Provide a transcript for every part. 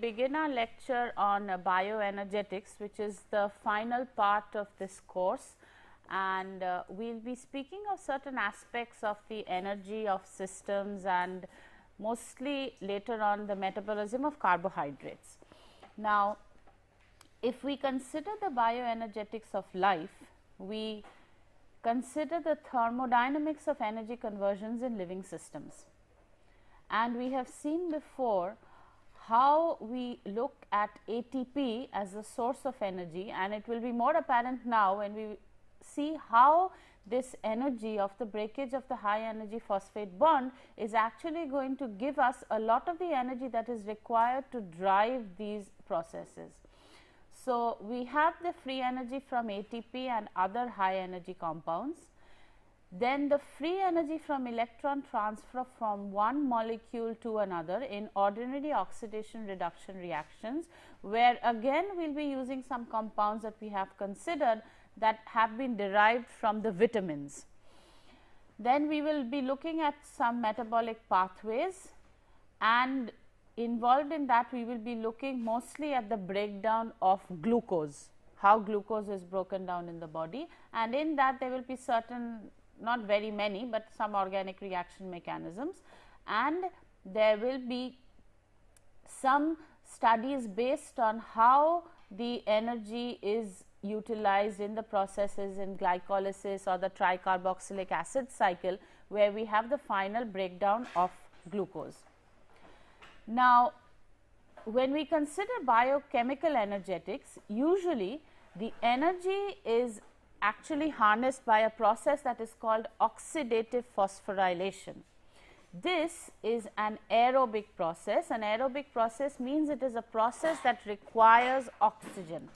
begin our lecture on bioenergetics, which is the final part of this course, and we will be speaking of certain aspects of the energy of systems and mostly later on the metabolism of carbohydrates. Now, if we consider the bioenergetics of life, we consider the thermodynamics of energy conversions in living systems. And we have seen before how we look at ATP as a source of energy, and it will be more apparent now when we see how this energy of the breakage of the high energy phosphate bond is actually going to give us a lot of the energy that is required to drive these processes. So, we have the free energy from ATP and other high energy compounds. Then the free energy from electron transfer from one molecule to another in ordinary oxidation reduction reactions, where again we will be using some compounds that we have considered that have been derived from the vitamins. Then we will be looking at some metabolic pathways, and involved in that we will be looking mostly at the breakdown of glucose, how glucose is broken down in the body, and in that there will be certain, not very many, but some organic reaction mechanisms, and there will be some studies based on how the energy is utilized in the processes in glycolysis or the tricarboxylic acid cycle, where we have the final breakdown of glucose. Now, when we consider biochemical energetics, usually the energy is actually harnessed by a process that is called oxidative phosphorylation. This is an aerobic process. An aerobic process means it is a process that requires oxygen.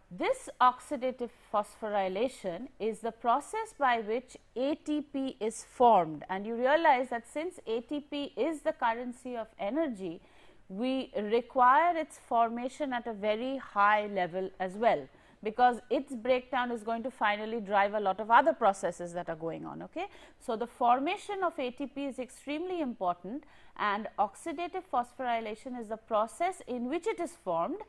This oxidative phosphorylation is the process by which ATP is formed, and you realize that since ATP is the currency of energy, we require its formation at a very high level as well, because its breakdown is going to finally drive a lot of other processes that are going on. Okay? So, the formation of ATP is extremely important, and oxidative phosphorylation is the process in which it is formed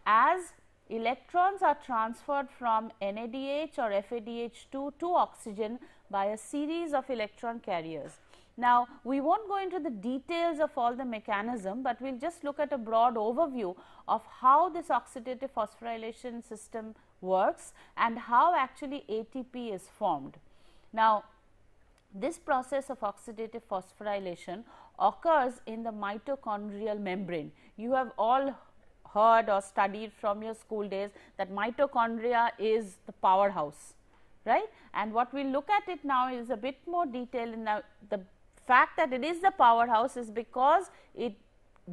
as electrons are transferred from NADH or FADH2 to oxygen by a series of electron carriers. Now, we will not go into the details of all the mechanism, but we will just look at a broad overview of how this oxidative phosphorylation system works and how actually ATP is formed. Now, this process of oxidative phosphorylation occurs in the mitochondrial membrane. You have all heard or studied from your school days that mitochondria is the powerhouse, right? And what we will look at it now is a bit more detail. In the fact that it is the powerhouse is because it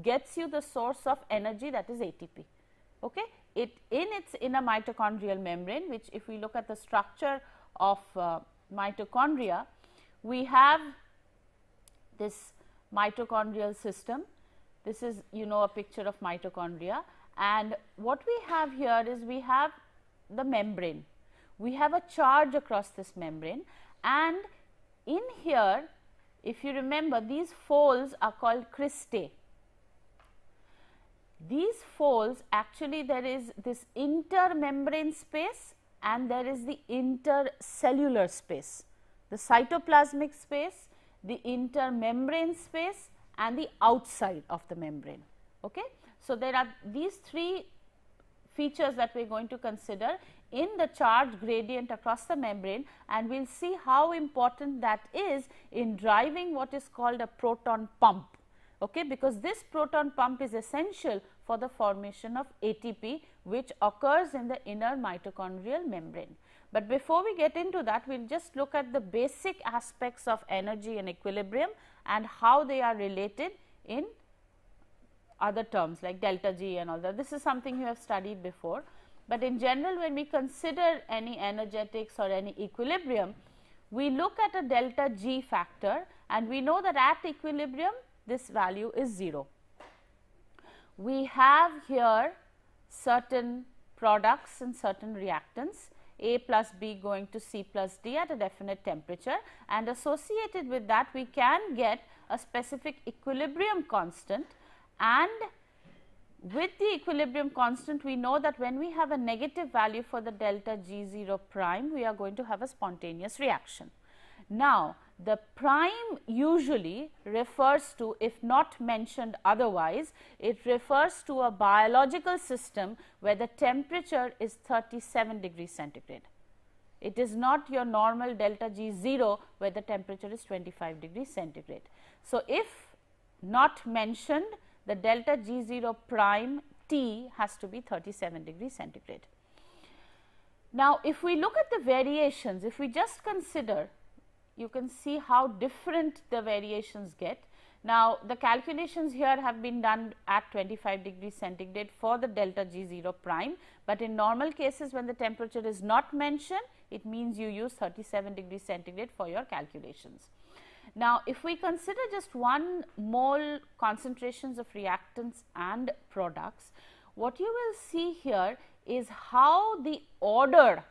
gets you the source of energy, that is ATP. Okay? It in its inner mitochondrial membrane, which if we look at the structure of mitochondria, we have this mitochondrial system. This is, you know, a picture of mitochondria, and what we have here is we have the membrane. We have a charge across this membrane, and in here, if you remember, these folds are called cristae. These folds, actually there is this intermembrane space and there is the intercellular space, the cytoplasmic space, the intermembrane space and the outside of the membrane. Okay? So, there are these three features that we are going to consider in the charge gradient across the membrane, and we will see how important that is in driving what is called a proton pump. Okay? Because this proton pump is essential for the formation of ATP, which occurs in the inner mitochondrial membrane. But before we get into that, we will just look at the basic aspects of energy and equilibrium and how they are related in other terms like delta G and all that. This is something you have studied before, but in general when we consider any energetics or any equilibrium, we look at a delta G factor, and we know that at equilibrium this value is 0. We have here certain products and certain reactants, A plus B going to C plus D at a definite temperature, and associated with that we can get a specific equilibrium constant, and with the equilibrium constant, we know that when we have a negative value for the delta G0 prime, we are going to have a spontaneous reaction. Now, the prime usually refers to, if not mentioned otherwise, it refers to a biological system where the temperature is 37 degrees centigrade. It is not your normal delta G0 where the temperature is 25 degrees centigrade. So, if not mentioned, the delta G0 prime T has to be 37 degrees centigrade. Now, if we look at the variations, if we just consider, you can see how different the variations get. Now, the calculations here have been done at 25 degrees centigrade for the delta G0 prime, but in normal cases when the temperature is not mentioned, it means you use 37 degrees centigrade for your calculations. Now, if we consider just 1 mole concentrations of reactants and products, what you will see here is how the order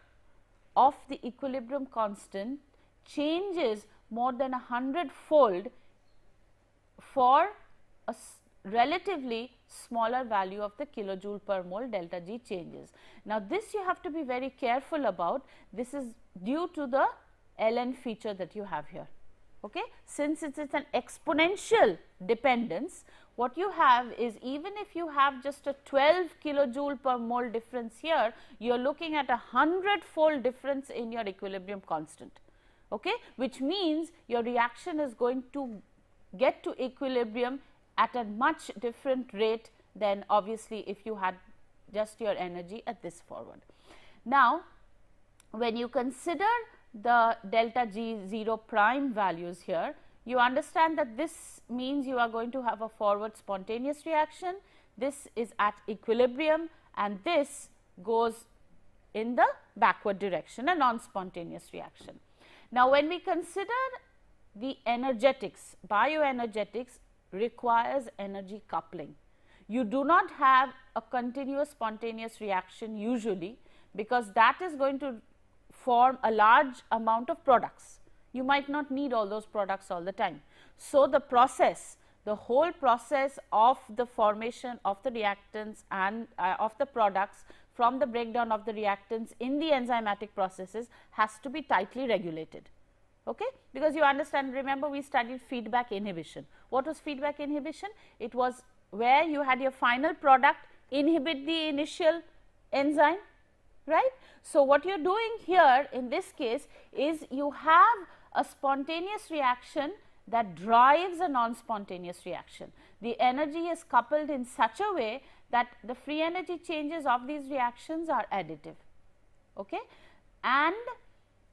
of the equilibrium constant changes more than 100-fold for a relatively smaller value of the kilojoule per mole delta G changes. Now, this you have to be very careful about. This is due to the ln feature that you have here. Okay? Since it is an exponential dependence, what you have is, even if you have just a 12 kilojoule per mole difference here, you are looking at a 100-fold difference in your equilibrium constant, okay? Which means your reaction is going to get to equilibrium at a much different rate than obviously if you had just your energy at this forward. Now, when you consider the delta G0 prime values here, you understand that this means you are going to have a forward spontaneous reaction, this is at equilibrium, and this goes in the backward direction, a non-spontaneous reaction. Now, when we consider the energetics, bioenergetics requires energy coupling. You do not have a continuous spontaneous reaction usually, because that is going to form a large amount of products. You might not need all those products all the time. So, the process, the whole process of the formation of the reactants and of the products from the breakdown of the reactants in the enzymatic processes has to be tightly regulated. Okay? Because you understand, remember we studied feedback inhibition. What was feedback inhibition? It was where you had your final product inhibit the initial enzyme, right? So, what you are doing here in this case is you have a spontaneous reaction that drives a non-spontaneous reaction. The energy is coupled in such a way that the free energy changes of these reactions are additive. Okay? And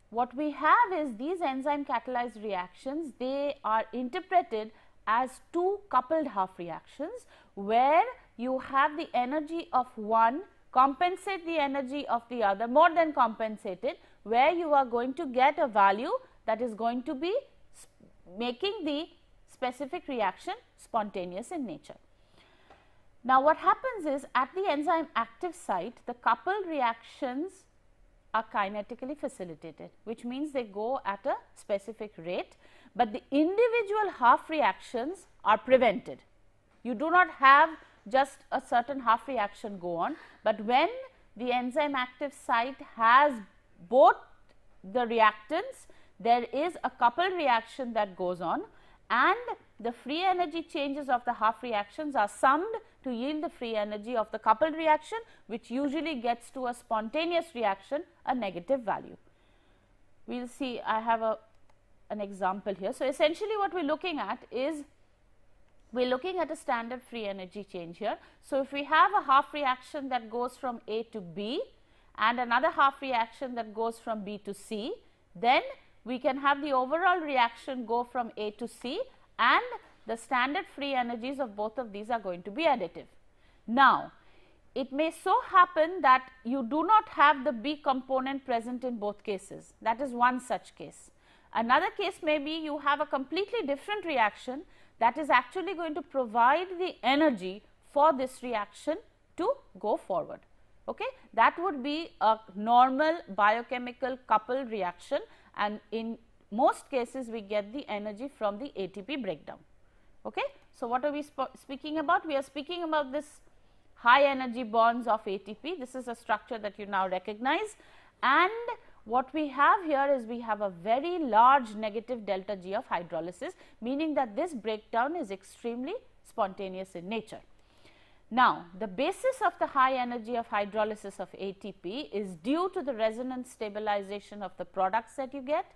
what we have is these enzyme catalyzed reactions, they are interpreted as two coupled half reactions, where you have the energy of one compensate the energy of the other, more than compensated, where you are going to get a value that is going to be making the specific reaction spontaneous in nature. Now, what happens is, at the enzyme active site, the coupled reactions are kinetically facilitated, which means they go at a specific rate, but the individual half reactions are prevented. You do not have just a certain half reaction go on, but when the enzyme active site has both the reactants, there is a coupled reaction that goes on, and the free energy changes of the half reactions are summed to yield the free energy of the coupled reaction, which usually gets to a spontaneous reaction, a negative value. We will see, I have an example here. So, essentially what we are looking at is, we are looking at a standard free energy change here. So, if we have a half reaction that goes from A to B and another half reaction that goes from B to C, then we can have the overall reaction go from A to C, and the standard free energies of both of these are going to be additive. Now, it may so happen that you do not have the B component present in both cases. That is one such case. Another case may be you have a completely different reaction that is actually going to provide the energy for this reaction to go forward. Okay? That would be a normal biochemical coupled reaction, and in most cases we get the energy from the ATP breakdown. Okay? So, what are we speaking about? We are speaking about this high energy bonds of ATP. This is a structure that you now recognize, and what we have here is we have a very large negative delta G of hydrolysis, meaning that this breakdown is extremely spontaneous in nature. Now, the basis of the high energy of hydrolysis of ATP is due to the resonance stabilization of the products that you get.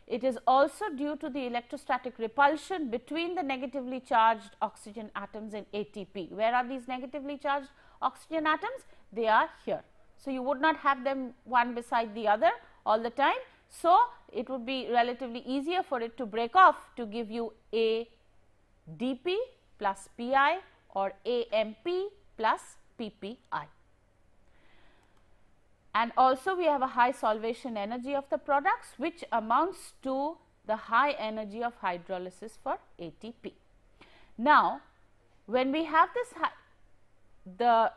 It is also due to the electrostatic repulsion between the negatively charged oxygen atoms in ATP. Where are these negatively charged oxygen atoms? They are here. So, you would not have them one beside the other all the time. So, it would be relatively easier for it to break off to give you ADP plus PI or AMP plus PPI. And also we have a high solvation energy of the products, which amounts to the high energy of hydrolysis for ATP. Now, when we have this the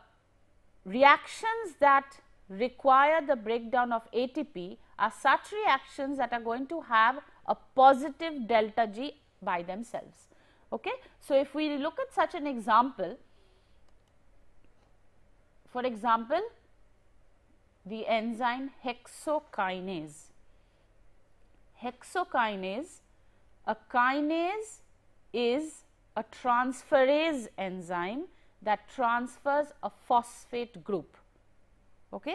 reactions that require the breakdown of ATP are such reactions that are going to have a positive delta G by themselves. Okay? So, if we look at such an example, for example, the enzyme hexokinase. Hexokinase, a kinase is a transferase enzyme that transfers a phosphate group. Okay?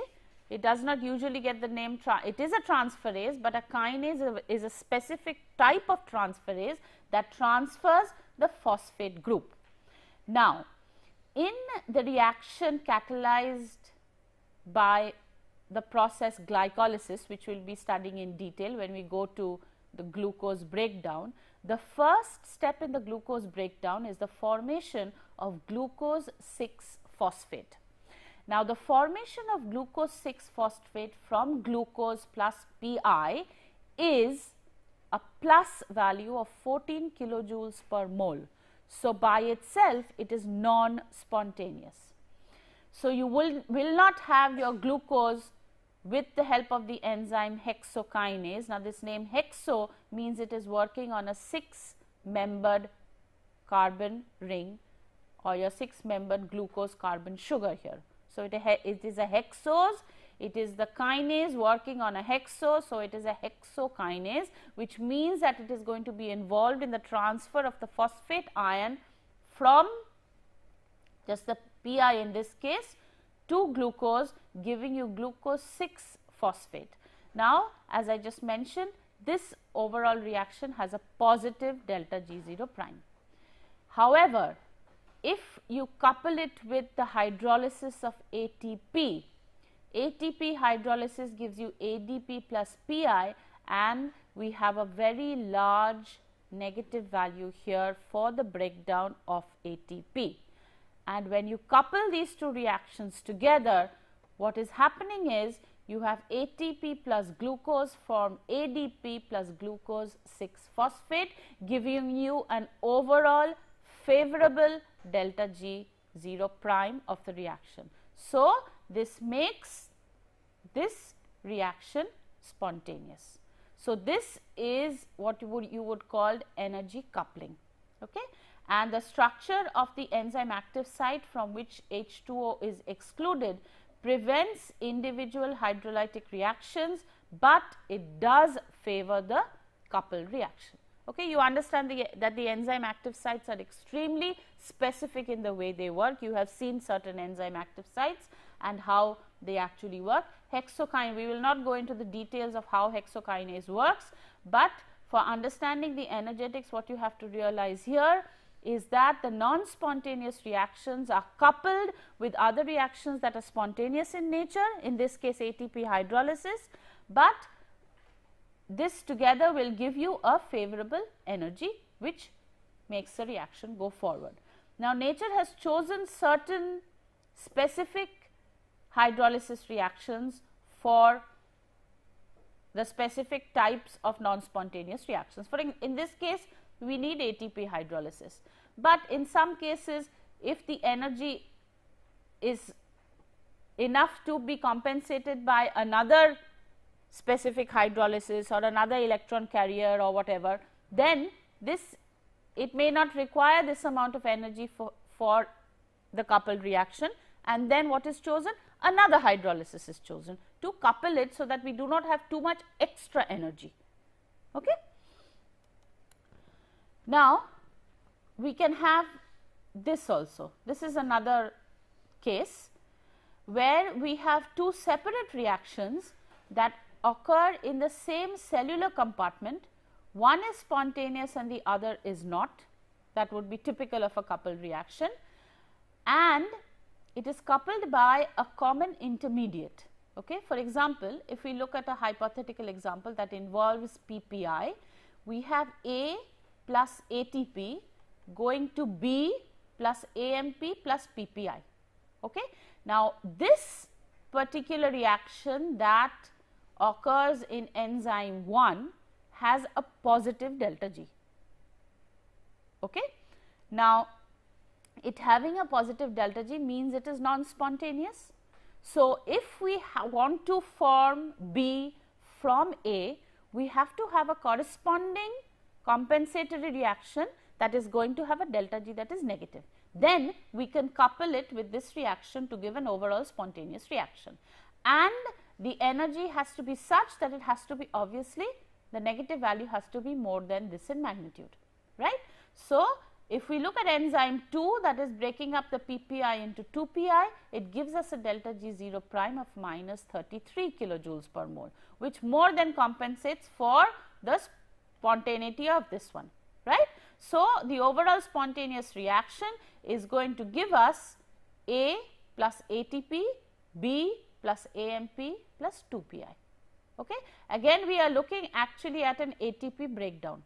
It does not usually get the name, it is a transferase, but a kinase is a specific type of transferase that transfers the phosphate group. Now, in the reaction catalyzed by the process glycolysis, which we will be studying in detail when we go to the glucose breakdown, the first step in the glucose breakdown is the formation of glucose 6-phosphate. Now, the formation of glucose 6-phosphate from glucose plus Pi is a plus value of 14 kilojoules per mole. So, by itself it is non-spontaneous. So, you will not have your glucose with the help of the enzyme hexokinase. Now, this name hexo means it is working on a 6-membered carbon ring or your 6-membered glucose carbon sugar here. So, it is a hexose, it is the kinase working on a hexo. So, it is a hexokinase, which means that it is going to be involved in the transfer of the phosphate ion from just the Pi in this case to glucose, giving you glucose 6-phosphate. Now, as I just mentioned, this overall reaction has a positive delta G0 prime. However, if you couple it with the hydrolysis of ATP, ATP hydrolysis gives you ADP plus Pi, and we have a very large negative value here for the breakdown of ATP. And when you couple these two reactions together, what is happening is you have ATP plus glucose form ADP plus glucose 6-phosphate, giving you an overall favorable delta G0 prime of the reaction. So, this makes this reaction spontaneous. So, this is what you would call energy coupling. Okay? And the structure of the enzyme active site from which H2O is excluded prevents individual hydrolytic reactions, but it does favor the coupled reaction. Okay, you understand that the enzyme active sites are extremely specific in the way they work. You have seen certain enzyme active sites and how they actually work. Hexokinase, we will not go into the details of how hexokinase works, but for understanding the energetics, what you have to realize here is that the non-spontaneous reactions are coupled with other reactions that are spontaneous in nature, in this case ATP hydrolysis, but this together will give you a favorable energy which makes the reaction go forward. Now, nature has chosen certain specific hydrolysis reactions for the specific types of non-spontaneous reactions. For in this case, we need ATP hydrolysis, but in some cases if the energy is enough to be compensated by another specific hydrolysis or another electron carrier or whatever, then it may not require this amount of energy for the coupled reaction, and then what is chosen? Another hydrolysis is chosen to couple it, so that we do not have too much extra energy. Okay. Now, we can have this also. This is another case where we have two separate reactions that occur in the same cellular compartment. One is spontaneous and the other is not. That would be typical of a coupled reaction, and it is coupled by a common intermediate. Okay. For example, if we look at a hypothetical example that involves PPI, we have A plus ATP going to B plus AMP plus PPI. Okay. Now, this particular reaction that occurs in enzyme 1 has a positive delta G. Okay. Now, it having a positive delta G means it is non-spontaneous. So, if we want to form B from A, we have to have a corresponding compensatory reaction that is going to have a delta G that is negative. Then we can couple it with this reaction to give an overall spontaneous reaction, and the energy has to be such that it has to be, obviously the negative value has to be more than this in magnitude, right. So, if we look at enzyme 2, that is breaking up the PPI into 2PI, it gives us a delta G 0 prime of minus 33 kilojoules per mole, which more than compensates for the spontaneity of this one, right. So, the overall spontaneous reaction is going to give us A plus ATP, B plus AMP plus 2PI. Okay. Again, we are looking actually at an ATP breakdown,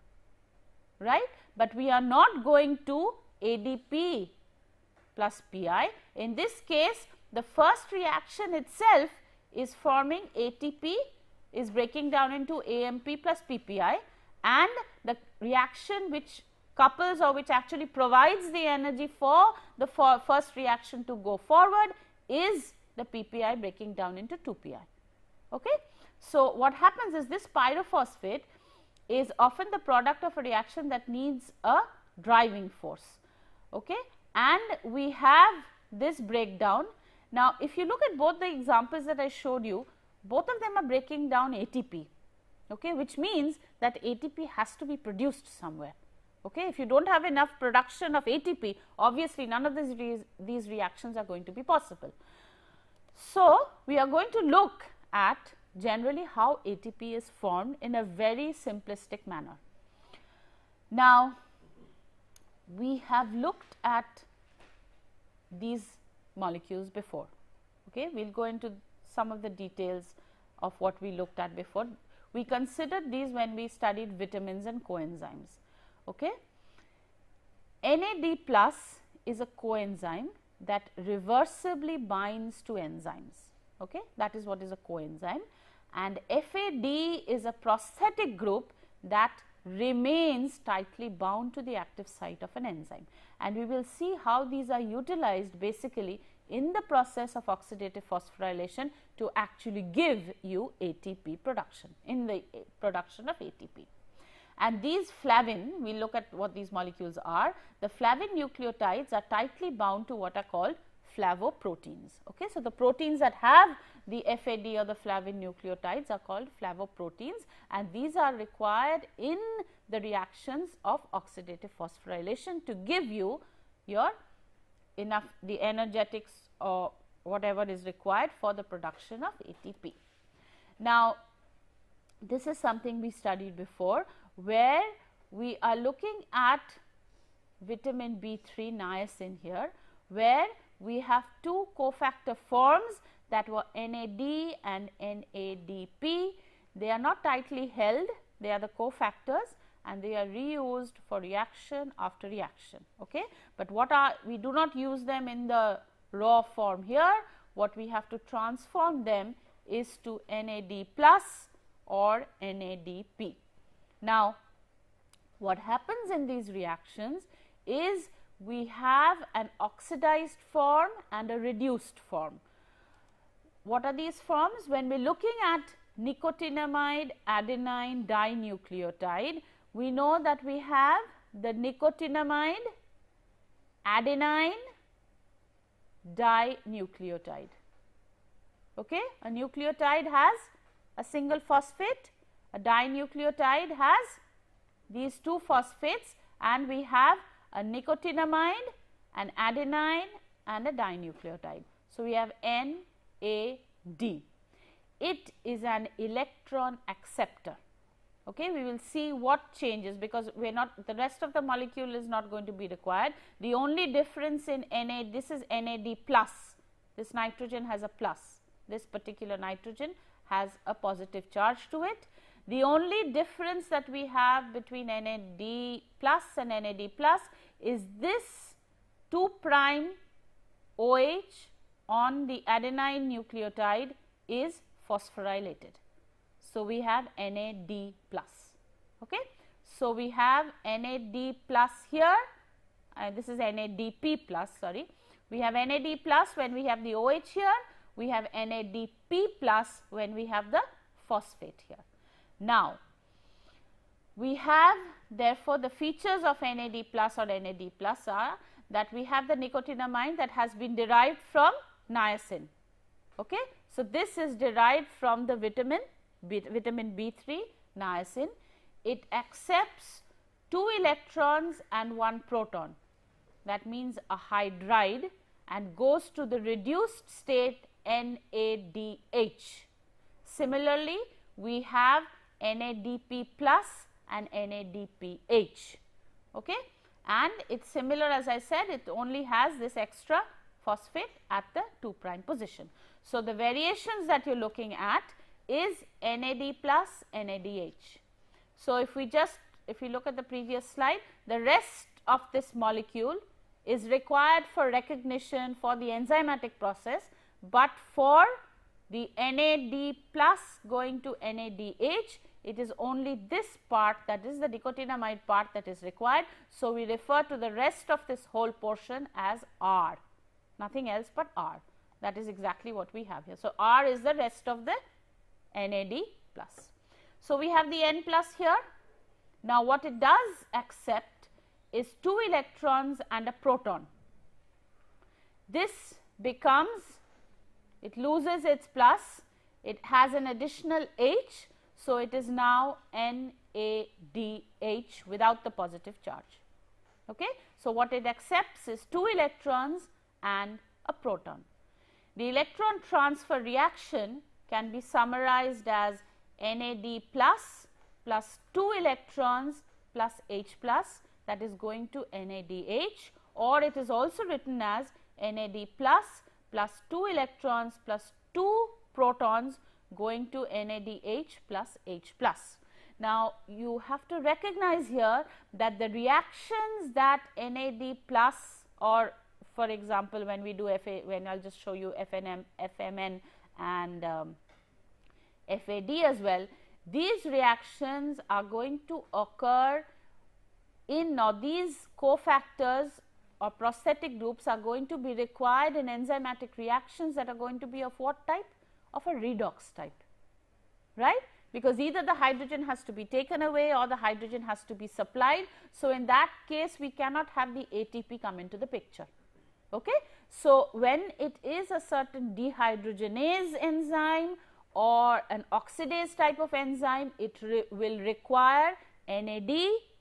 right, but we are not going to ADP plus PI. In this case, the first reaction itself is forming ATP, is breaking down into AMP plus PPI, and the reaction which couples or which actually provides the energy for the first reaction to go forward is the PPI breaking down into 2PI. Okay. So, what happens is this pyrophosphate is often the product of a reaction that needs a driving force. Okay. And we have this breakdown. Now, if you look at both the examples that I showed you, both of them are breaking down ATP, okay, which means that ATP has to be produced somewhere. Okay. If you do not have enough production of ATP, obviously none of these reactions are going to be possible. So, we are going to look at generally how ATP is formed in a very simplistic manner. Now, we have looked at these molecules before. Okay. We will go into some of the details of what we looked at before. We considered these when we studied vitamins and coenzymes. Okay. NAD plus is a coenzyme that reversibly binds to enzymes. Okay. That is what is a coenzyme, and FAD is a prosthetic group that remains tightly bound to the active site of an enzyme, and we will see how these are utilized basically in the process of oxidative phosphorylation to actually give you ATP production, in the production of ATP. And these flavin, we look at what these molecules are. The flavin nucleotides are tightly bound to what are called flavoproteins. Okay. So, the proteins that have the FAD or the flavin nucleotides are called flavoproteins, and these are required in the reactions of oxidative phosphorylation to give you your enough the energetics or whatever is required for the production of ATP. Now, this is something we studied before, where we are looking at vitamin B3 niacin here, where we have two cofactor forms that were NAD and NADP. They are not tightly held, they are the cofactors, and they are reused for reaction after reaction. Okay. But what are, we do not use them in the raw form here. What we have to transform them is to NAD plus or NADP. Now, what happens in these reactions is we have an oxidized form and a reduced form. What are these forms? When we are looking at nicotinamide adenine dinucleotide, we know that we have the nicotinamide adenine dinucleotide. Okay? A nucleotide has a single phosphate, a dinucleotide has these two phosphates, and we have a nicotinamide, an adenine and a dinucleotide. So, we have NAD. It is an electron acceptor. Okay, we will see what changes, because we are not, the rest of the molecule is not going to be required. The only difference in NAD, this is NAD plus, this nitrogen has a plus, this particular nitrogen has a positive charge to it. The only difference that we have between NAD plus and NAD plus is this 2' OH on the adenine nucleotide is phosphorylated. So, we have NAD plus. Okay. So, we have NAD plus here, this is NADP plus, sorry. We have NAD plus when we have the OH here, we have NADP plus when we have the phosphate here. Now, we have therefore, the features of NAD plus or NAD plus are that we have the nicotinamide that has been derived from niacin. Okay. So, this is derived from the vitamin B3 niacin. It accepts 2 electrons and 1 proton, that means a hydride, and goes to the reduced state NADH. Similarly, we have NADP plus and NADPH. Okay. And it is similar, as I said, it only has this extra phosphate at the 2' position. So, the variations that you are looking at is NAD plus NADH. So, if we look at the previous slide, the rest of this molecule is required for recognition for the enzymatic process, but for the NAD plus going to NADH, it is only this part, that is the nicotinamide part, that is required. So, we refer to the rest of this whole portion as R, nothing else but R. That is exactly what we have here. So, R is the rest of the NAD plus. So, we have the N plus here. Now, what it does accept is 2 electrons and a proton. This becomes, it loses its plus, it has an additional H. So, it is now NADH without the positive charge. Okay. So, what it accepts is 2 electrons and a proton. The electron transfer reaction can be summarized as NAD plus 2 electrons plus H plus, that is going to NADH, or it is also written as NAD plus 2 electrons plus 2 protons going to NADH plus H plus. Now, you have to recognize here that the reactions that NAD plus, or for example, when we do when I will just show you FMN and FAD as well, these reactions are going to occur in, now these cofactors or prosthetic groups are going to be required in enzymatic reactions that are going to be of what type? Of a redox type, right? Because either the hydrogen has to be taken away or the hydrogen has to be supplied. So, in that case we cannot have the ATP come into the picture. Okay? So, when it is a certain dehydrogenase enzyme or an oxidase type of enzyme, it will require NAD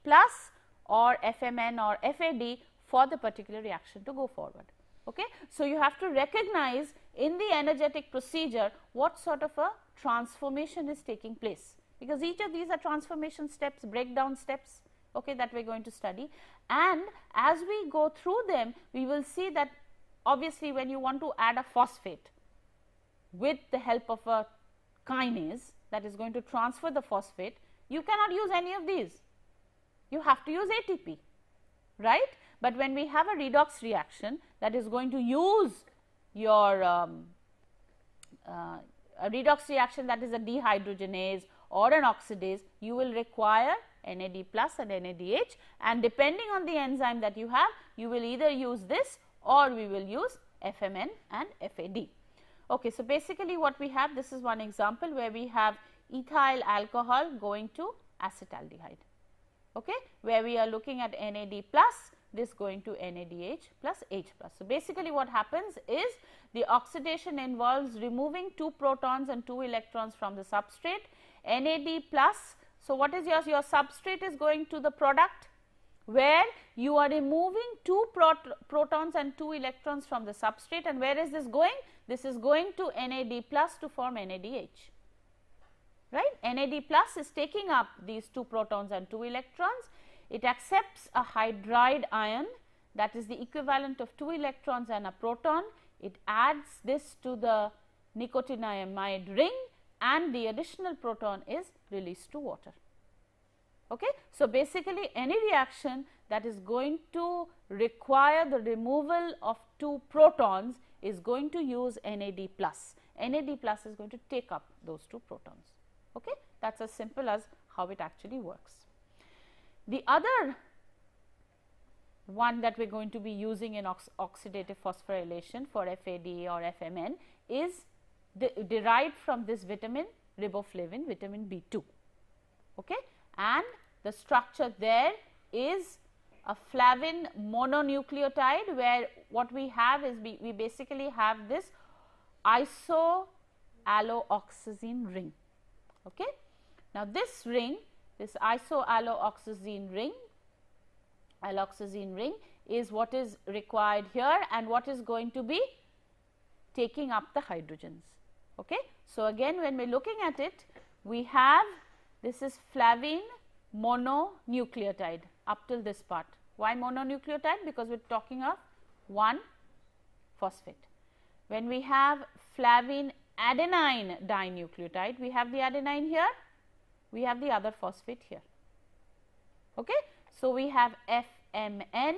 plus or FMN or FAD for the particular reaction to go forward. Okay. So, you have to recognize in the energetic procedure what sort of a transformation is taking place, because each of these are transformation steps, breakdown steps, okay, that we are going to study. And as we go through them, we will see that obviously when you want to add a phosphate with the help of a kinase that is going to transfer the phosphate, you cannot use any of these, you have to use ATP, right. But when we have a redox reaction that is going to use your a redox reaction that is a dehydrogenase or an oxidase, you will require NAD plus and NADH, and depending on the enzyme that you have, you will either use this or we will use FMN and FAD. Okay, so basically what we have, this is one example where we have ethyl alcohol going to acetaldehyde, okay, where we are looking at NAD plus this going to NADH plus H plus. So, basically what happens is the oxidation involves removing 2 protons and 2 electrons from the substrate. NAD plus, so what is your substrate is going to the product where you are removing 2 protons and 2 electrons from the substrate, and where is this going? This is going to NAD plus to form NADH, right. NAD plus is taking up these 2 protons and 2 electrons. It accepts a hydride ion, that is the equivalent of 2 electrons and a proton. It adds this to the nicotinamide ring, and the additional proton is released to water. Okay. So, basically any reaction that is going to require the removal of 2 protons is going to use NAD plus. NAD plus is going to take up those 2 protons. Okay. That is as simple as how it actually works. The other one that we are going to be using in oxidative phosphorylation for FAD or FMN is derived from this vitamin riboflavin, vitamin B2. Okay. And the structure there is a flavin mononucleotide, where what we have is we basically have this isoalloxazine ring. Okay. Now, this ring, this isoalloxazine ring, alloxazine ring is what is required here, and what is going to be taking up the hydrogens. Okay. So, again when we are looking at it, we have this is flavin mononucleotide up till this part. Why mononucleotide? Because we are talking of one phosphate. When we have flavin adenine dinucleotide, we have the adenine here, we have the other phosphate here. Okay. So, we have FMN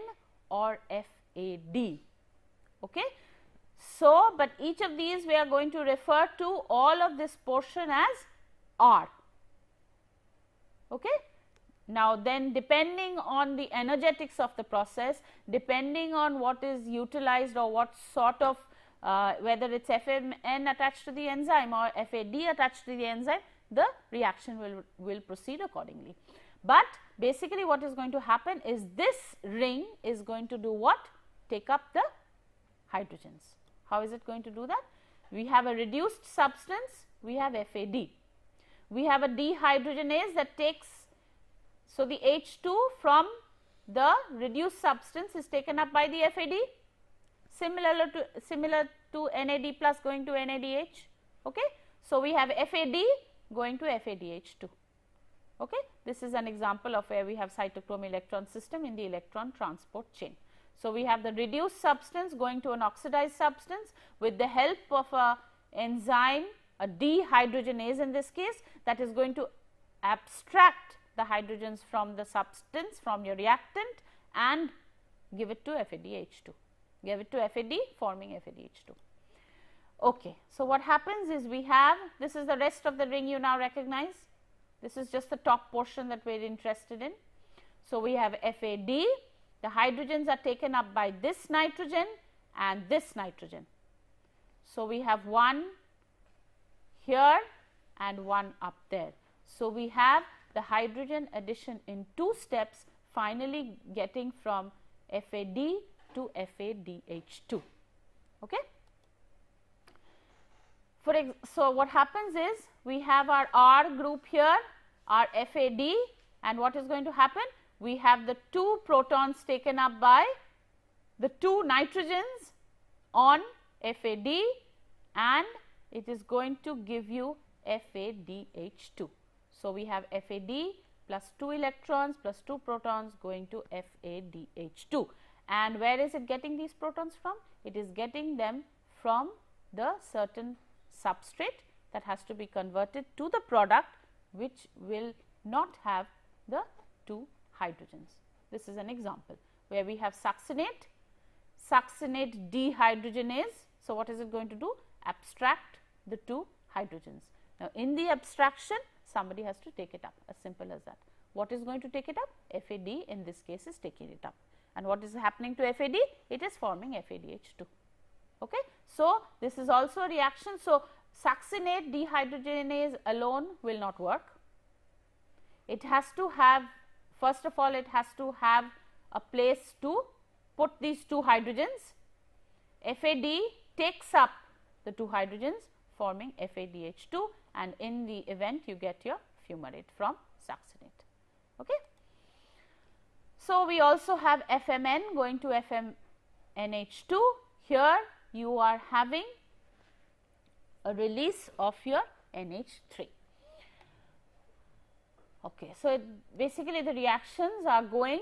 or FAD. Okay. So, but each of these we are going to refer to all of this portion as R. Okay. Now, then depending on the energetics of the process, depending on what is utilized or what sort of whether it is FMN attached to the enzyme or FAD attached to the enzyme, the reaction will proceed accordingly. But basically what is going to happen is this ring is going to do what? Take up the hydrogens. How is it going to do that? We have a reduced substance, we have FAD. We have a dehydrogenase that takes, so the H2 from the reduced substance is taken up by the FAD, similar to NAD plus going to NADH. Okay. So, we have FAD going to FADH2. Okay. This is an example of where we have cytochrome electron system in the electron transport chain. So, we have the reduced substance going to an oxidized substance with the help of a enzyme, a dehydrogenase in this case, that is going to abstract the hydrogens from the substance, from your reactant, and give it to FADH2, give it to FAD forming FADH2. Okay. So, what happens is we have, this is the rest of the ring you now recognize, this is just the top portion that we are interested in. So, we have FAD, the hydrogens are taken up by this nitrogen and this nitrogen. So, we have one here and one up there. So, we have the hydrogen addition in 2 steps, finally getting from FAD to FADH2. Okay. So, what happens is we have our R group here, our FAD, and what is going to happen? We have the 2 protons taken up by the 2 nitrogens on FAD, and it is going to give you FADH2. So, we have FAD plus 2 electrons plus 2 protons going to FADH2. And where is it getting these protons from? It is getting them from the certain substrate that has to be converted to the product, which will not have the 2 hydrogens. This is an example where we have succinate dehydrogenase. So, what is it going to do? Abstract the 2 hydrogens. Now, in the abstraction, somebody has to take it up, as simple as that. What is going to take it up? FAD in this case is taking it up. And what is happening to FAD? It is forming FADH2. Okay. So, this is also a reaction. So, succinate dehydrogenase alone will not work. It has to have, first of all, it has to have a place to put these two hydrogens. FAD takes up the two hydrogens forming FADH2, and in the event you get your fumarate from succinate. Okay. So, we also have FMN going to FMNH2. Here you are having a release of your NH3. Okay. So, basically the reactions are going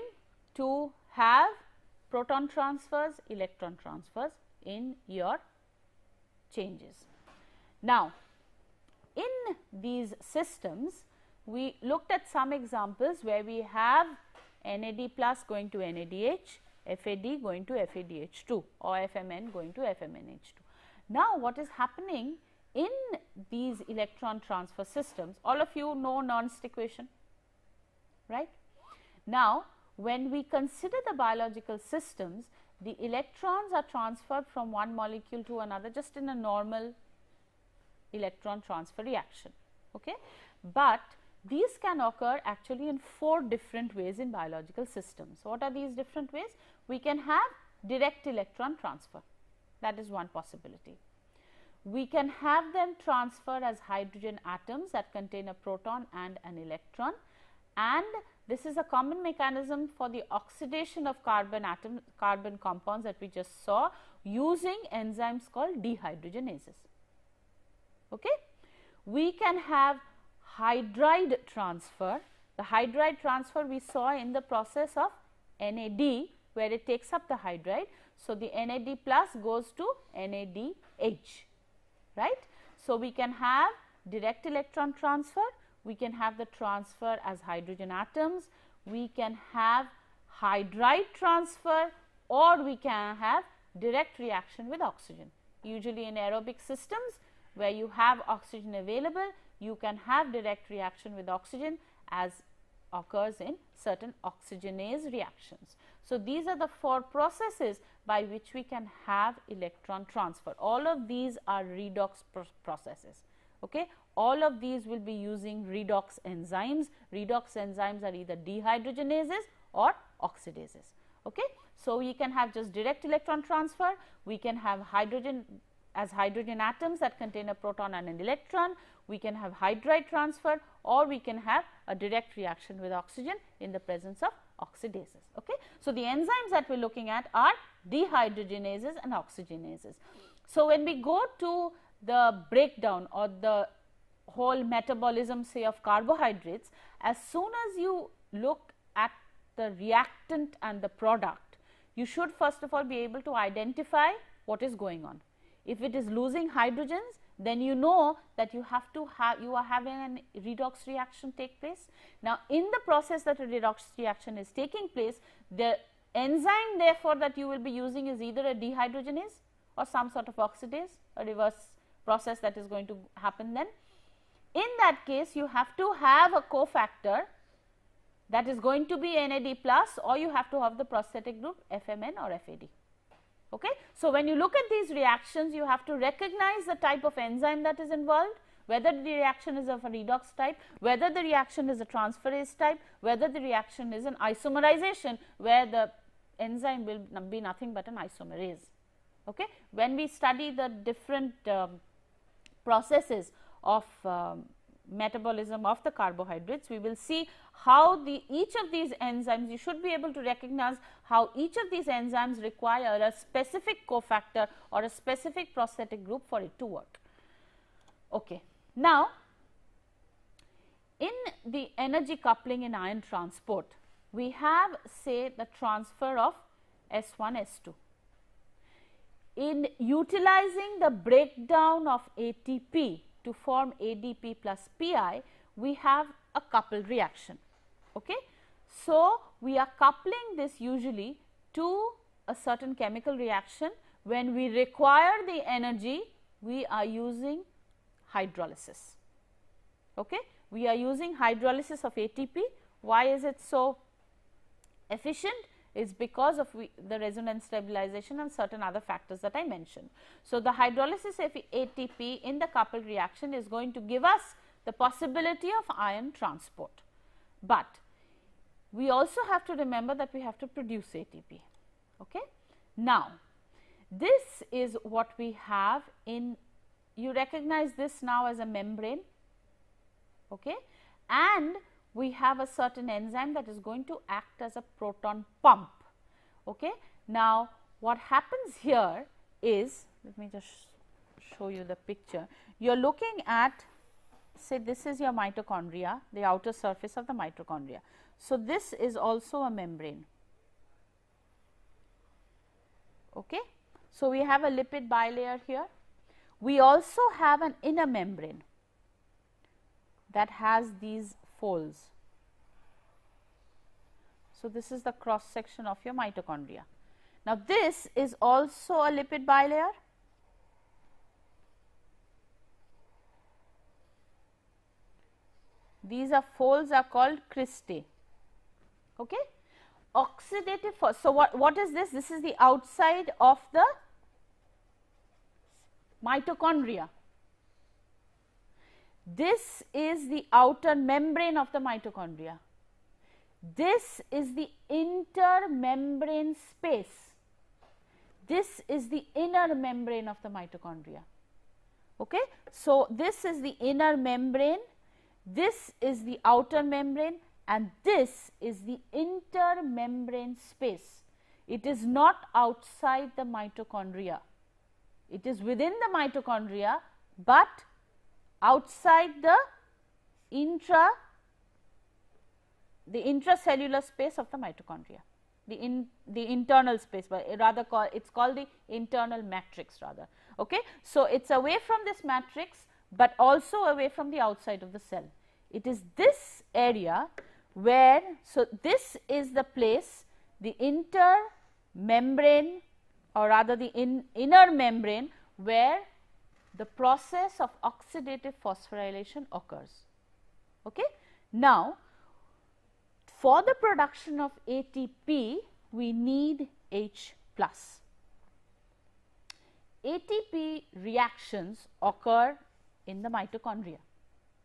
to have proton transfers, electron transfers in your changes. Now, in these systems, we looked at some examples where we have NAD plus going to NADH, FAD going to FADH2 or FMN going to FMNH2. Now, what is happening in these electron transfer systems? All of you know Nernst equation, right? Now, when we consider the biological systems, the electrons are transferred from one molecule to another just in a normal electron transfer reaction. Okay? But these can occur actually in 4 different ways in biological systems. What are these different ways? We can have direct electron transfer, that is one possibility. We can have them transfer as hydrogen atoms that contain a proton and an electron, and this is a common mechanism for the oxidation of carbon compounds that we just saw using enzymes called dehydrogenases. Okay? We can have hydride transfer. The hydride transfer we saw in the process of NAD, where it takes up the hydride. So, the NAD plus goes to NADH, right. So, we can have direct electron transfer, we can have the transfer as hydrogen atoms, we can have hydride transfer, or we can have direct reaction with oxygen. Usually in aerobic systems where you have oxygen available, you can have direct reaction with oxygen as occurs in certain oxygenase reactions. So, these are the 4 processes by which we can have electron transfer. All of these are redox processes. Okay? All of these will be using redox enzymes. Redox enzymes are either dehydrogenases or oxidases. Okay? So, we can have just direct electron transfer, we can have hydrogen as hydrogen atoms that contain a proton and an electron, we can have hydride transfer, or we can have a direct reaction with oxygen in the presence of oxidases. Okay? So, the enzymes that we are looking at are dehydrogenases and oxygenases. So, when we go to the breakdown or the whole metabolism say of carbohydrates, as soon as you look at the reactant and the product, you should first of all be able to identify what is going on. If it is losing hydrogens, then you know that you are having a redox reaction take place. Now, in the process that a redox reaction is taking place, the enzyme therefore that you will be using is either a dehydrogenase or some sort of oxidase, a reverse process that is going to happen then. In that case, you have to have a cofactor that is going to be NAD plus, or you have to have the prosthetic group FMN or FAD. Okay? So, when you look at these reactions, you have to recognize the type of enzyme that is involved, whether the reaction is of a redox type, whether the reaction is a transferase type, whether the reaction is an isomerization where the enzyme will be nothing but an isomerase. Okay? When we study the different processes of metabolism of the carbohydrates, we will see how each of these enzymes, you should be able to recognize how each of these enzymes require a specific cofactor or a specific prosthetic group for it to work. Okay. Now, in the energy coupling in ion transport, we have say the transfer of S1, S2. In utilizing the breakdown of ATP to form ADP plus PI, we have a coupled reaction. Okay? So, we are coupling this usually to a certain chemical reaction. When we require the energy, we are using hydrolysis. Okay? We are using hydrolysis of ATP. Why is it so efficient? Is because of the resonance stabilization and certain other factors that I mentioned. So, the hydrolysis of ATP in the coupled reaction is going to give us the possibility of ion transport. But we also have to remember that we have to produce ATP. Okay? Now, this is what we have in, you recognize this now as a membrane, okay? And we have a certain enzyme that is going to act as a proton pump. Okay? Now, what happens here is, let me just show you the picture. You are looking at, say this is your mitochondria, the outer surface of the mitochondria. So, this is also a membrane. Okay? So, we have a lipid bilayer here. We also have an inner membrane that has these folds. So, this is the cross section of your mitochondria. Now, this is also a lipid bilayer. These are folds are called cristae. Okay? Oxidative phosphorylation. So, what is this? This is the outside of the mitochondria. This is the outer membrane of the mitochondria. This is the intermembrane space. This is the inner membrane of the mitochondria. Okay? So, this is the inner membrane, this is the outer membrane, and this is the intermembrane space. It is not outside the mitochondria. It is within the mitochondria, but outside the intracellular space of the mitochondria, the internal space, but rather it's called the internal matrix rather. Okay? So, it's away from this matrix, but also away from the outside of the cell. It is this area where, so this is the place, the intermembrane or rather the inner membrane, where the process of oxidative phosphorylation occurs. Okay? Now, for the production of ATP, we need H plus. ATP reactions occur in the mitochondria.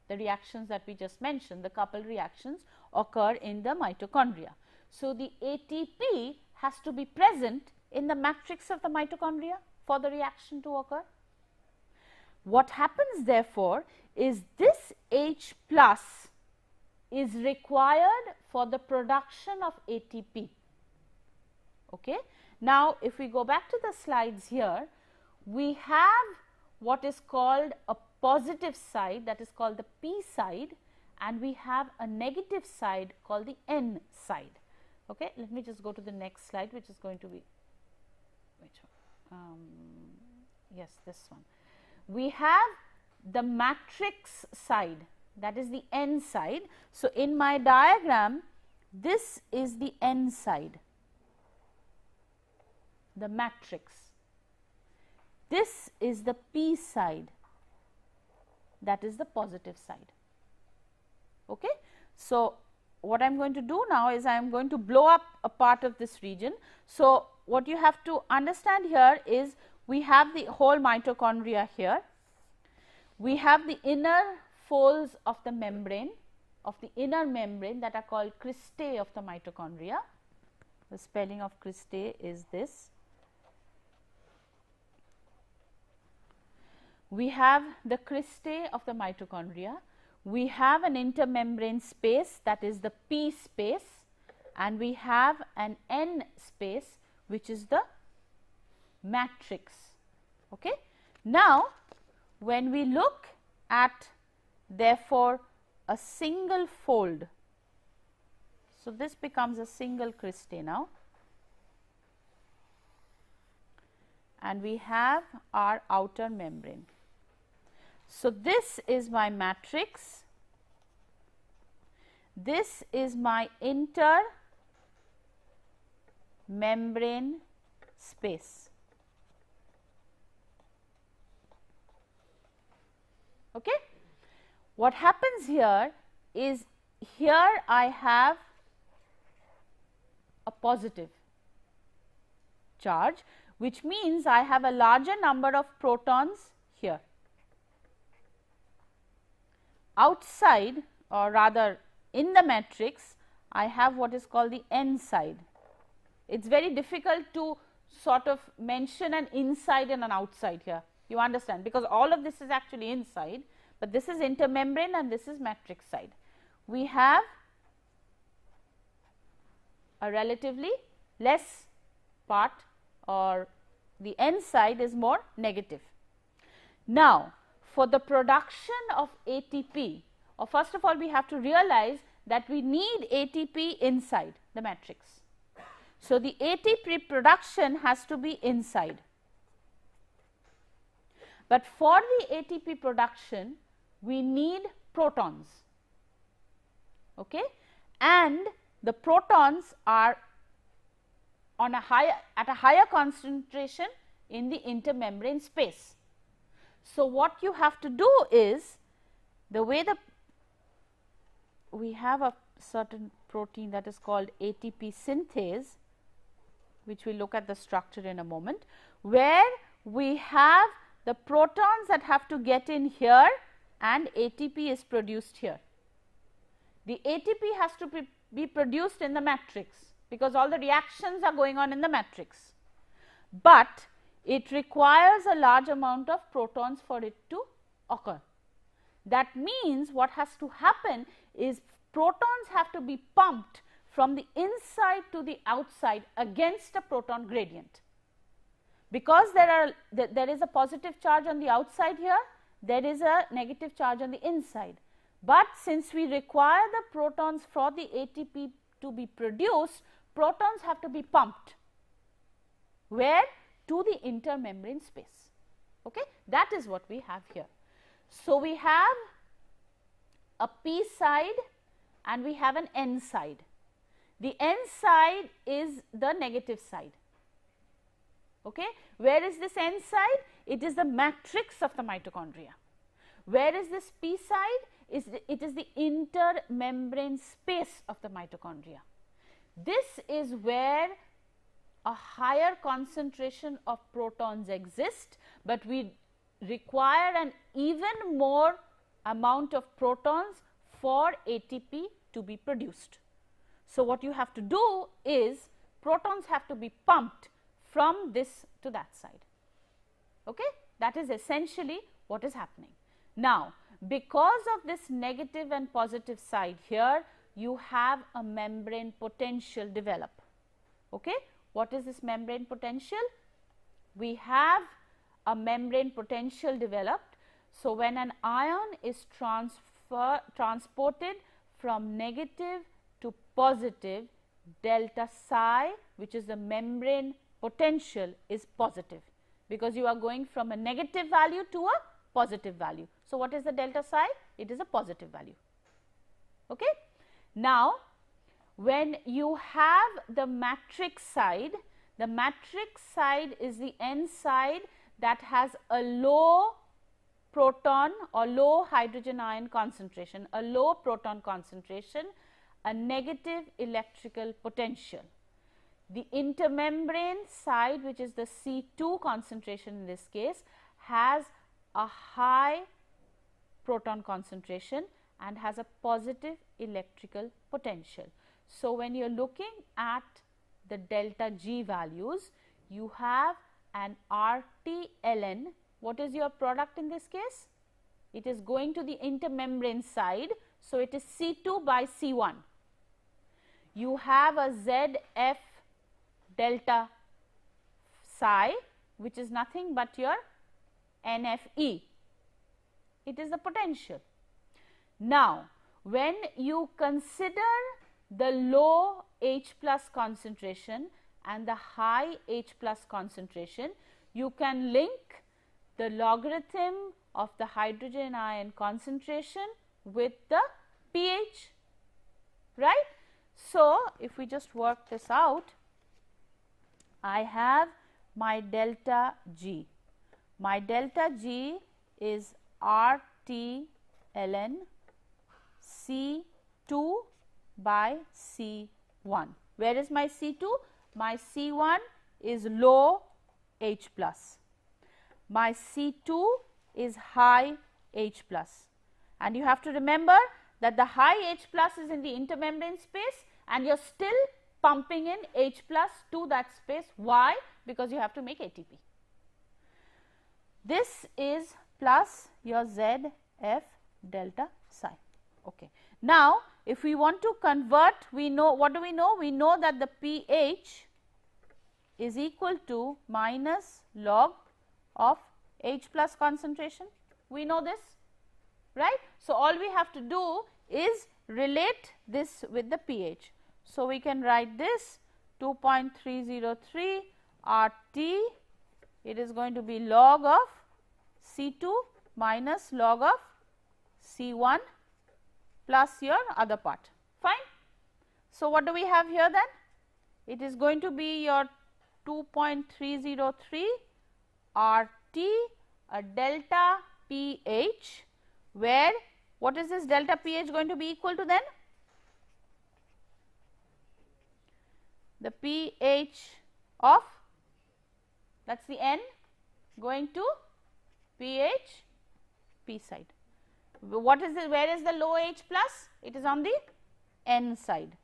The reactions that we just mentioned, the coupled reactions occur in the mitochondria. So, the ATP has to be present in the matrix of the mitochondria for the reaction to occur. What happens therefore is this H plus is required for the production of ATP. Okay? Now, if we go back to the slides here, we have what is called a positive side, that is called the P side, and we have a negative side called the N side. Okay? Let me just go to the next slide, which is going to be, which one? Yes, this one. We have the matrix side, that is the N side. So, in my diagram, this is the N side, the matrix. This is the P side, that is the positive side. Okay? So, what I am going to do now is I am going to blow up a part of this region. So, what you have to understand here is we have the whole mitochondria here. We have the inner folds of the membrane, of the inner membrane, that are called cristae of the mitochondria. The spelling of cristae is this. We have the cristae of the mitochondria. We have an intermembrane space, that is the P space, and we have an N space, which is the matrix. Okay? Now, when we look at therefore a single fold, so this becomes a single cristae now, and we have our outer membrane. So, this is my matrix, this is my intermembrane space. Okay? What happens here is, here I have a positive charge, which means I have a larger number of protons here. Outside, or rather in the matrix, I have what is called the N side. It is very difficult to sort of mention an inside and an outside here, you understand, because all of this is actually inside, but this is intermembrane and this is matrix side. We have a relatively less part, or the N side is more negative. Now, for the production of ATP, or first of all we have to realize that we need ATP inside the matrix. So, the ATP production has to be inside, but for the ATP production we need protons, okay? And the protons are on a at a higher concentration in the intermembrane space. So, what you have to do is, the way we have a certain protein that is called ATP synthase, which we will look at the structure in a moment, where we have the protons that have to get in here and ATP is produced here. The ATP has to be produced in the matrix, because all the reactions are going on in the matrix, but it requires a large amount of protons for it to occur. That means what has to happen is protons have to be pumped from the inside to the outside against a proton gradient. Because there is a positive charge on the outside here, there is a negative charge on the inside. But since we require the protons for the ATP to be produced, protons have to be pumped. Where? To the intermembrane space. Okay? That is what we have here. So, we have a P side and we have an N side. The N side is the negative side. Okay? Where is this N side? It is the matrix of the mitochondria. Where is this P side? It is the intermembrane space of the mitochondria. This is where a higher concentration of protons exist, but we require an even more amount of protons for ATP to be produced. So, what you have to do is protons have to be pumped from this to that side. Okay? That is essentially what is happening. Now, because of this negative and positive side here, you have a membrane potential develop. Okay? What is this membrane potential? We have a membrane potential developed. So, when an ion is transported from negative to positive, delta psi, which is the membrane potential, is positive, because you are going from a negative value to a positive value. So, what is the delta psi? It is a positive value. Okay? Now, when you have the matrix side is the N side that has a low proton or low hydrogen ion concentration, a low proton concentration, a negative electrical potential. The intermembrane side, which is the C2 concentration in this case, has a high proton concentration and has a positive electrical potential. So, when you are looking at the delta G values, you have an RT-ln. What is your product in this case? It is going to the intermembrane side. So, it is C2 by C1. You have a ZF delta psi, which is nothing but your NFE. It is the potential. Now, when you consider the low H plus concentration and the high H plus concentration, you can link the logarithm of the hydrogen ion concentration with the pH, right. So, if we just work this out, I have my delta G. My delta G is RT ln C2 by C1. Where is my C2? My C1 is low H plus. My C2 is high H plus. And you have to remember that the high H plus is in the intermembrane space and you are still pumping in H plus to that space. Why? Because you have to make ATP. This is plus your ZF delta psi. Okay. Now, if we want to convert, we know, what do we know? We know that the pH is equal to minus log of H plus concentration. We know this, right? So, all we have to do is relate this with the pH. So, we can write this 2.303 RT, it is going to be log of C2 minus log of C1 plus your other part, fine. So, what do we have here then? It is going to be your 2.303 RT, a delta pH, where what is this delta pH going to be equal to then? The pH of, that is the N going to pH P side. What is this? Where is the low H plus? It is on the N side.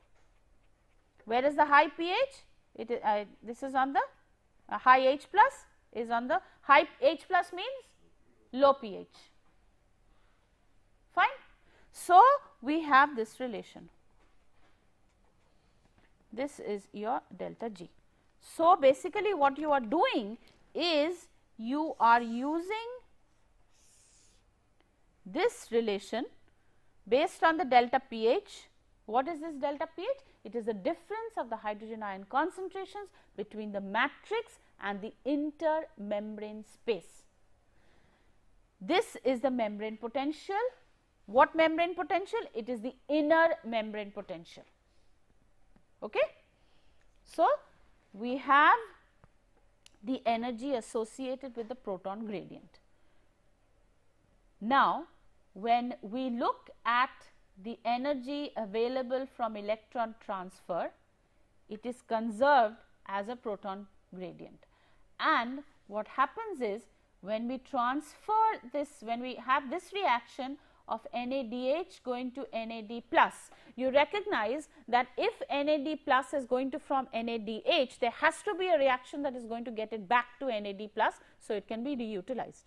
Where is the high pH? It is this is on the high H plus is on the high H plus means low pH, fine. So, we have this relation, this is your delta G. So, basically what you are doing is you are using this relation based on the delta pH. What is this delta pH? It is the difference of the hydrogen ion concentrations between the matrix and the intermembrane space. This is the membrane potential. What membrane potential? It is the inner membrane potential. Okay. So, we have the energy associated with the proton gradient. Now, when we look at the energy available from electron transfer, it is conserved as a proton gradient. And what happens is, when we transfer this, when we have this reaction of NADH going to NAD plus, you recognize that if NAD plus is going to from NADH, there has to be a reaction that is going to get it back to NAD plus, so it can be reutilized,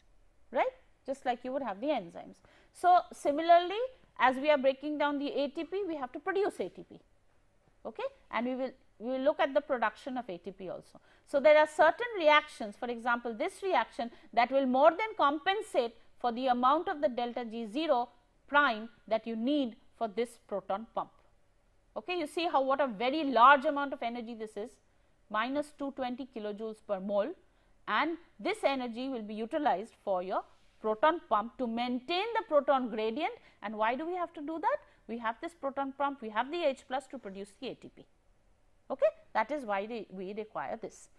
right, just like you would have the enzymes. So, similarly, as we are breaking down the ATP, we have to produce ATP, okay, and we will look at the production of ATP also. So, there are certain reactions, for example, this reaction that will more than compensate for the amount of the delta G0 prime that you need for this proton pump. Okay, you see how what a very large amount of energy this is, minus 220 kilojoules per mole, and this energy will be utilized for your proton pump to maintain the proton gradient. And why do we have to do that? We have this proton pump, we have the H plus to produce the ATP. Okay, that is why we require this.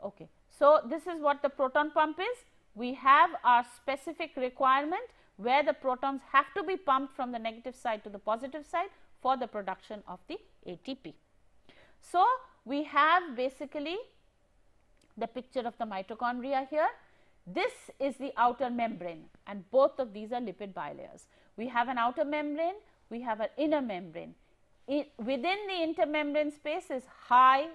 Okay, so this is what the proton pump is. We have our specific requirement where the protons have to be pumped from the negative side to the positive side for the production of the ATP. So, we have basically the picture of the mitochondria here. This is the outer membrane, and both of these are lipid bilayers. We have an outer membrane, we have an inner membrane. Within the intermembrane space is high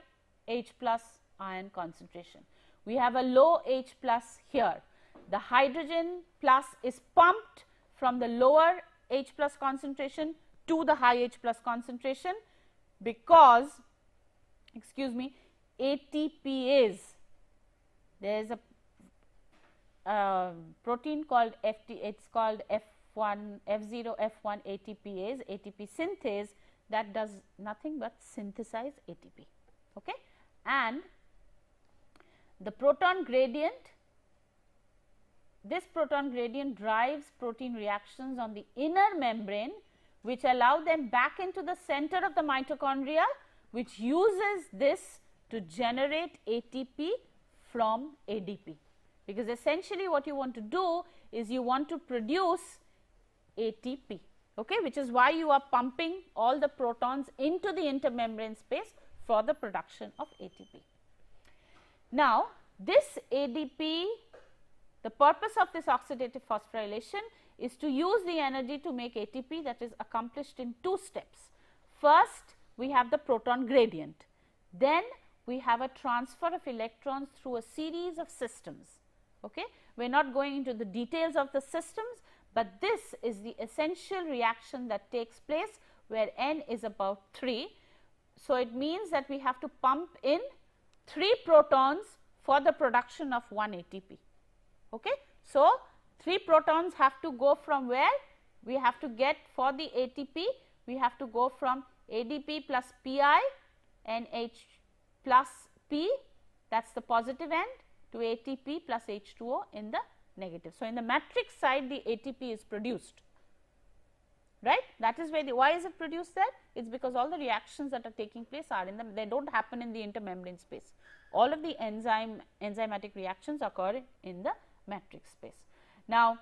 H plus ion concentration. We have a low H plus here. The hydrogen plus is pumped from the lower H plus concentration to the high H plus concentration, because, excuse me, ATP is, there is a protein called FT, it is called F0 F1 ATPase, ATP synthase, that does nothing but synthesize ATP. Okay? And the proton gradient, this proton gradient drives protein reactions on the inner membrane, which allow them back into the center of the mitochondria, which uses this to generate ATP from ADP. Because essentially what you want to do is you want to produce ATP, okay, which is why you are pumping all the protons into the intermembrane space for the production of ATP. Now, this ADP, the purpose of this oxidative phosphorylation is to use the energy to make ATP, that is accomplished in two steps. First, we have the proton gradient. Then we have a transfer of electrons through a series of systems. Okay? We are not going into the details of the systems, but this is the essential reaction that takes place where n is about 3. So, it means that we have to pump in 3 protons for the production of 1 ATP. Okay? So, 3 protons have to go from where? We have to get for the ATP, we have to go from ADP plus Pi NH plus P, that is the positive end, to ATP plus H2O in the negative. So, in the matrix side the ATP is produced, right. That is where the, why is it produced there? It is because all the reactions that are taking place are in the, they do not happen in the intermembrane space. All of the enzymatic reactions occur in the matrix space. Now,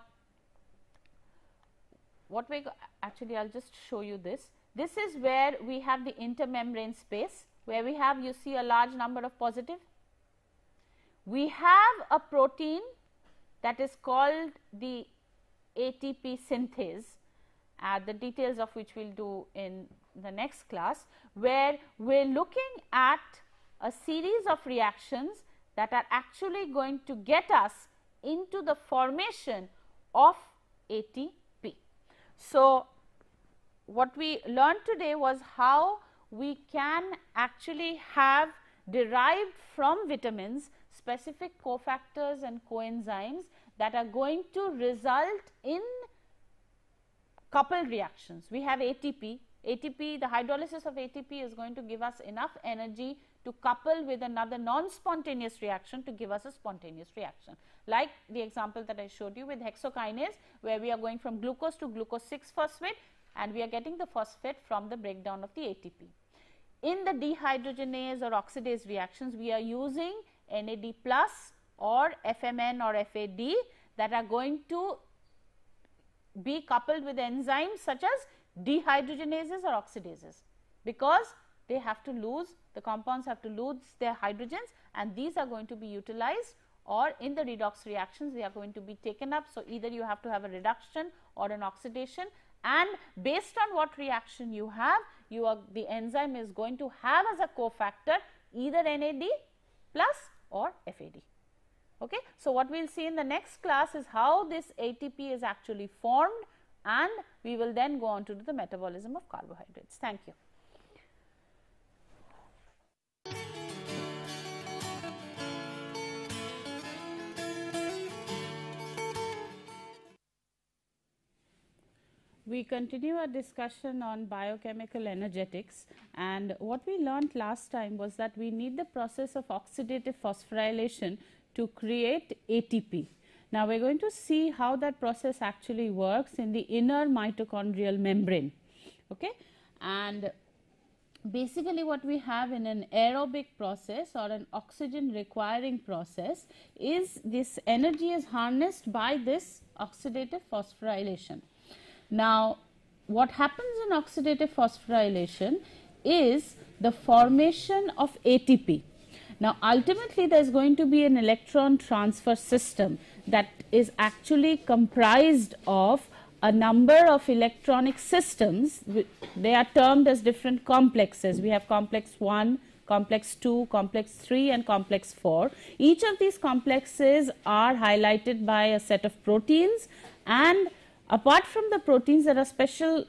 what we actually I will just show you this. This is where we have the intermembrane space, where we have, you see, a large number of positive. We have a protein that is called the ATP synthase, the details of which we will do in the next class, where we are looking at a series of reactions that are actually going to get us into the formation of ATP. So, what we learned today was how we can actually have derived from vitamins specific cofactors and coenzymes that are going to result in coupled reactions. We have ATP. ATP, the hydrolysis of ATP is going to give us enough energy to couple with another non-spontaneous reaction to give us a spontaneous reaction. Like the example that I showed you with hexokinase, where we are going from glucose to glucose 6-phosphate and we are getting the phosphate from the breakdown of the ATP. In the dehydrogenase or oxidase reactions, we are using NAD plus or FMN or FAD that are going to be coupled with enzymes such as dehydrogenases or oxidases, because they have to lose, the compounds have to lose their hydrogens, and these are going to be utilized, or in the redox reactions they are going to be taken up. So, either you have to have a reduction or an oxidation, and based on what reaction you have, the enzyme is going to have as a cofactor either NAD plus or FAD. Okay. So, what we will see in the next class is how this ATP is actually formed, and we will then go on to do the metabolism of carbohydrates. Thank you. We continue our discussion on biochemical energetics, and what we learned last time was that we need the process of oxidative phosphorylation to create ATP. Now, we are going to see how that process actually works in the inner mitochondrial membrane. Okay? And basically what we have in an aerobic process or an oxygen requiring process is this energy is harnessed by this oxidative phosphorylation. Now, what happens in oxidative phosphorylation is the formation of ATP. Now, ultimately there is going to be an electron transfer system that is actually comprised of a number of electronic systems. They are termed as different complexes. We have complex 1, complex 2, complex 3 and complex 4. Each of these complexes are highlighted by a set of proteins, and apart from the proteins, there are special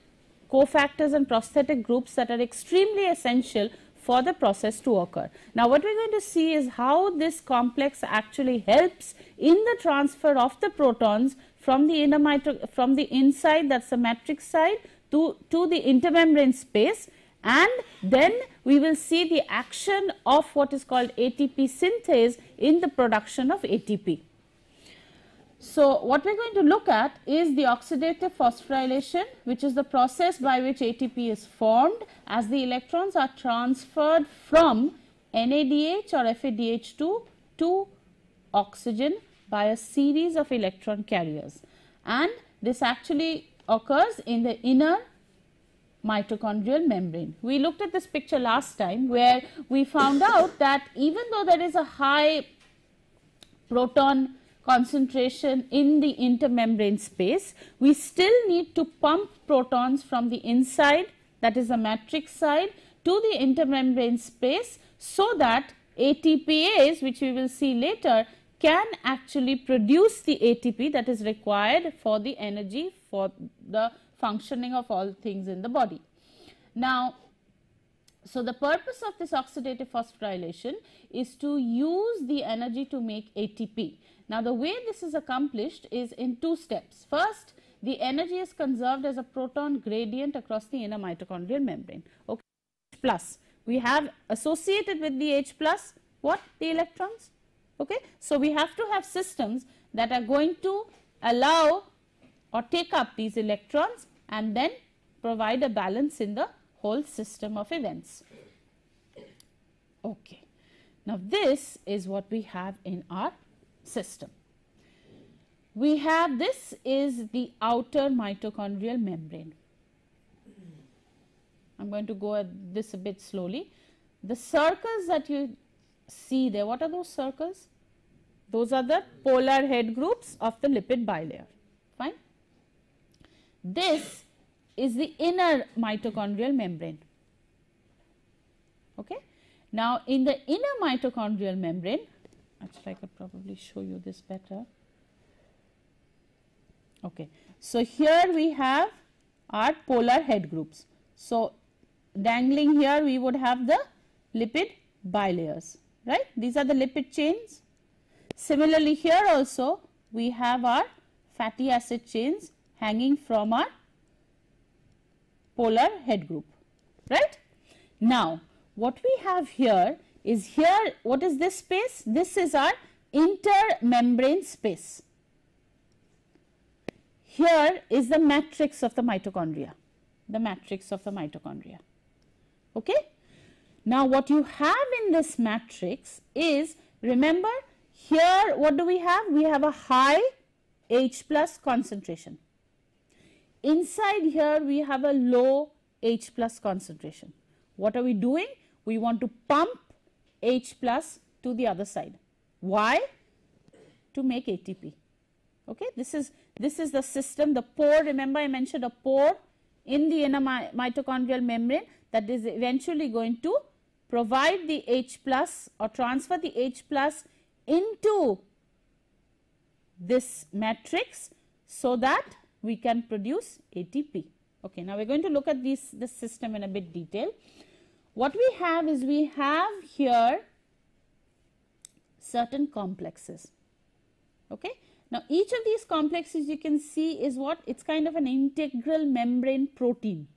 cofactors and prosthetic groups that are extremely essential for the process to occur. Now, what we are going to see is how this complex actually helps in the transfer of the protons from the from the inside, that is the matrix side, to the intermembrane space, and then we will see the action of what is called ATP synthase in the production of ATP. So, what we are going to look at is the oxidative phosphorylation, which is the process by which ATP is formed as the electrons are transferred from NADH or FADH2 to oxygen by a series of electron carriers, and this actually occurs in the inner mitochondrial membrane. We looked at this picture last time where we found out that even though there is a high proton concentration in the intermembrane space, we still need to pump protons from the inside, that is the matrix side, to the intermembrane space, so that ATPase, which we will see later, can actually produce the ATP that is required for the energy for the functioning of all things in the body. Now, so the purpose of this oxidative phosphorylation is to use the energy to make ATP. Now, the way this is accomplished is in two steps. First, the energy is conserved as a proton gradient across the inner mitochondrial membrane. Okay. Plus, we have associated with the H plus what? The electrons. Okay. So, we have to have systems that are going to allow or take up these electrons and then provide a balance in the whole system of events. Okay. Now, this is what we have in our system. We have, this is the outer mitochondrial membrane. I am going to go at this a bit slowly. The circles that you see there, what are those circles? Those are the polar head groups of the lipid bilayer. Fine. This is the inner mitochondrial membrane. Okay. Now, in the inner mitochondrial membrane, actually I could probably show you this better. Okay. So, here we have our polar head groups. So, dangling here we would have the lipid bilayers, right. These are the lipid chains. Similarly, here also we have our fatty acid chains hanging from our polar head group, right. Now, what we have here is, here what is this space? This is our intermembrane space. Here is the matrix of the mitochondria, okay. Now, what you have in this matrix is, remember here what do we have? We have a high H plus concentration. Inside here we have a low H plus concentration. What are we doing? We want to pump H plus to the other side. Why? To make ATP. Okay, this is the system, the pore. Remember I mentioned a pore in the inner mitochondrial membrane that is eventually going to provide the H plus or transfer the H plus into this matrix so that we can produce ATP. Okay, now we are going to look at this system in a bit detail. What we have is, we have here certain complexes. Okay. Now, each of these complexes you can see is what? It's kind of an integral membrane protein.